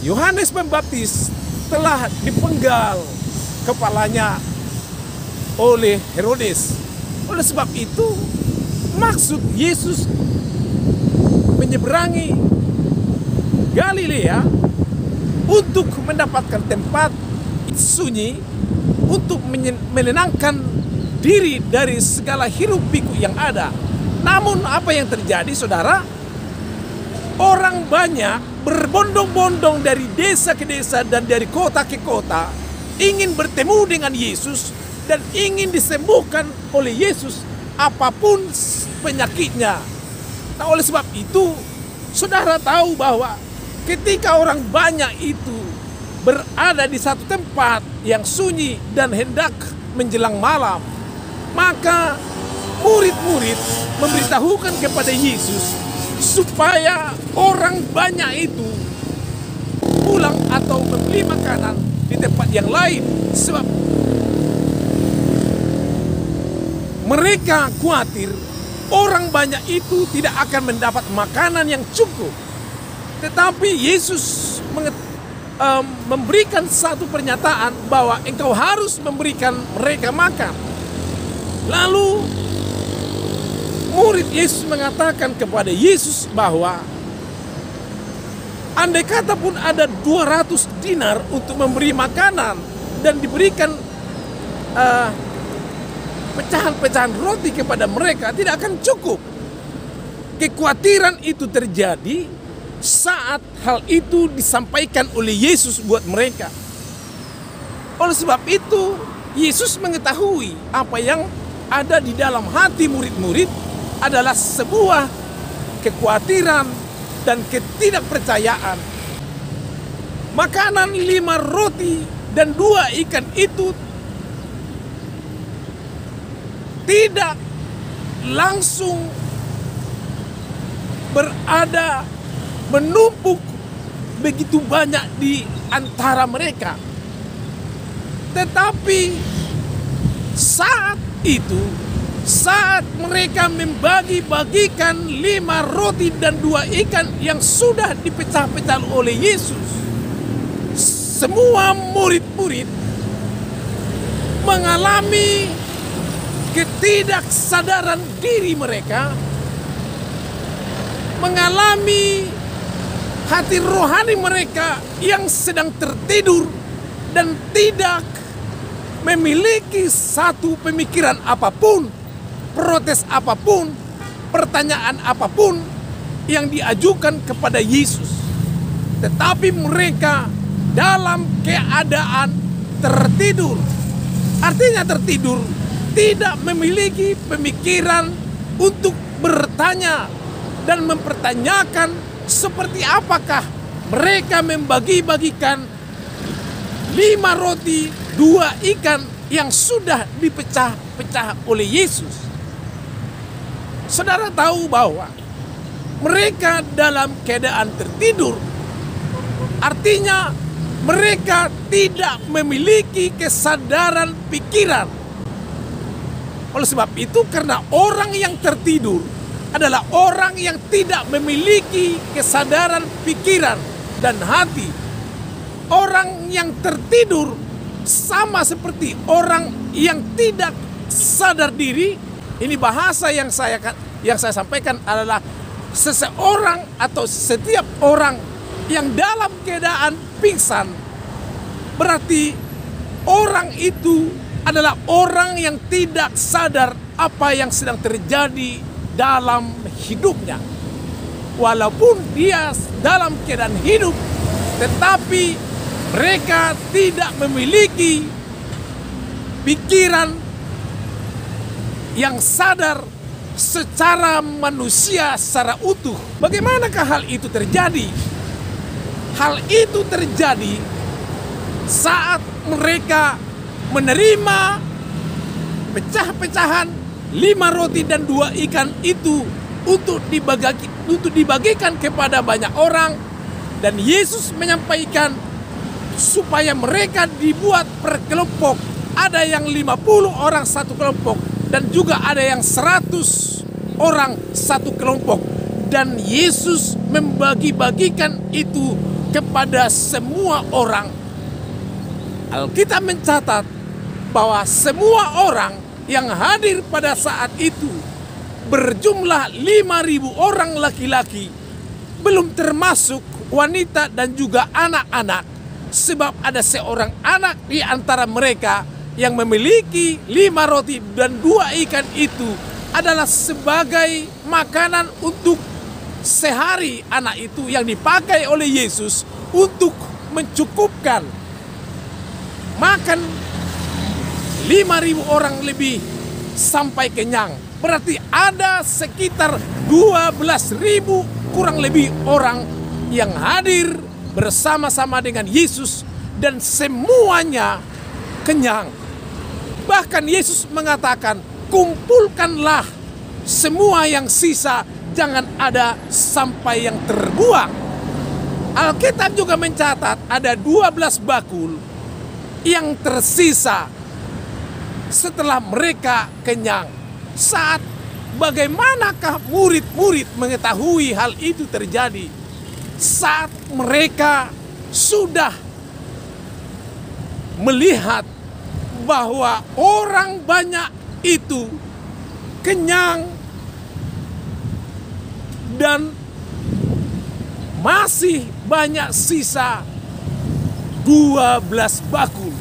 Yohanes Pembaptis telah dipenggal kepalanya oleh Herodes. Oleh sebab itu, maksud Yesus menyeberangi Galilea untuk mendapatkan tempat sunyi, untuk menenangkan diri dari segala hiruk pikuk yang ada. Namun apa yang terjadi, saudara? Orang banyak berbondong-bondong dari desa ke desa dan dari kota ke kota ingin bertemu dengan Yesus dan ingin disembuhkan oleh Yesus apapun penyakitnya. Nah, oleh sebab itu, saudara tahu bahwa ketika orang banyak itu berada di satu tempat yang sunyi dan hendak menjelang malam, maka murid-murid memberitahukan kepada Yesus supaya orang banyak itu pulang atau membeli makanan di tempat yang lain, sebab mereka khawatir orang banyak itu tidak akan mendapat makanan yang cukup. Tetapi Yesus memberikan satu pernyataan bahwa engkau harus memberikan mereka makan. Lalu murid Yesus mengatakan kepada Yesus bahwa andai kata pun ada 200 dinar untuk memberi makanan dan diberikan pecahan-pecahan roti kepada mereka, tidak akan cukup. Kekhawatiran itu terjadi saat hal itu disampaikan oleh Yesus buat mereka. Oleh sebab itu, Yesus mengetahui apa yang ada di dalam hati murid-murid adalah sebuah kekhawatiran dan ketidakpercayaan. Makanan 5 roti dan 2 ikan itu tidak langsung berada menumpuk begitu banyak di antara mereka. Tetapi saat itu, saat mereka membagi-bagikan 5 roti dan 2 ikan yang sudah dipecah-pecah oleh Yesus, semua murid-murid mengalami ketidaksadaran diri mereka, mengalami hati rohani mereka yang sedang tertidur dan tidak memiliki satu pemikiran apapun, protes apapun, pertanyaan apapun yang diajukan kepada Yesus. Tetapi mereka dalam keadaan tertidur. Artinya tertidur, tidak memiliki pemikiran untuk bertanya dan mempertanyakan seperti apakah mereka membagi-bagikan 5 roti 2 ikan yang sudah dipecah-pecah oleh Yesus. Saudara tahu bahwa mereka dalam keadaan tertidur, artinya mereka tidak memiliki kesadaran pikiran. Oleh sebab itu, karena orang yang tertidur adalah orang yang tidak memiliki kesadaran pikiran dan hati. Orang yang tertidur sama seperti orang yang tidak sadar diri. Ini bahasa yang saya sampaikan adalah seseorang atau setiap orang yang dalam keadaan pingsan. Berarti orang itu adalah orang yang tidak sadar apa yang sedang terjadi dalam hidupnya. Walaupun dia dalam keadaan hidup, tetapi mereka tidak memiliki pikiran yang sadar secara manusia, secara utuh. Bagaimanakah hal itu terjadi? Hal itu terjadi saat mereka menerima pecah-pecahan 5 roti dan 2 ikan itu untuk dibagikan kepada banyak orang. Dan Yesus menyampaikan supaya mereka dibuat per kelompok. Ada yang 50 orang satu kelompok, dan juga ada yang 100 orang satu kelompok. Dan Yesus membagi-bagikan itu kepada semua orang. Alkitab mencatat bahwa semua orang yang hadir pada saat itu berjumlah 5.000 orang laki-laki, belum termasuk wanita dan juga anak-anak, sebab ada seorang anak di antara mereka yang memiliki 5 roti dan 2 ikan itu adalah sebagai makanan untuk sehari anak itu yang dipakai oleh Yesus untuk mencukupkan makan 5.000 orang lebih sampai kenyang. Berarti ada sekitar 12.000 kurang lebih orang yang hadir bersama-sama dengan Yesus dan semuanya kenyang. Bahkan Yesus mengatakan, kumpulkanlah semua yang sisa, jangan ada sampai yang terbuang. Alkitab juga mencatat ada 12 bakul yang tersisa setelah mereka kenyang. Saat bagaimanakah murid-murid mengetahui hal itu terjadi? Saat mereka sudah melihat bahwa orang banyak itu kenyang dan masih banyak sisa 12 bakul.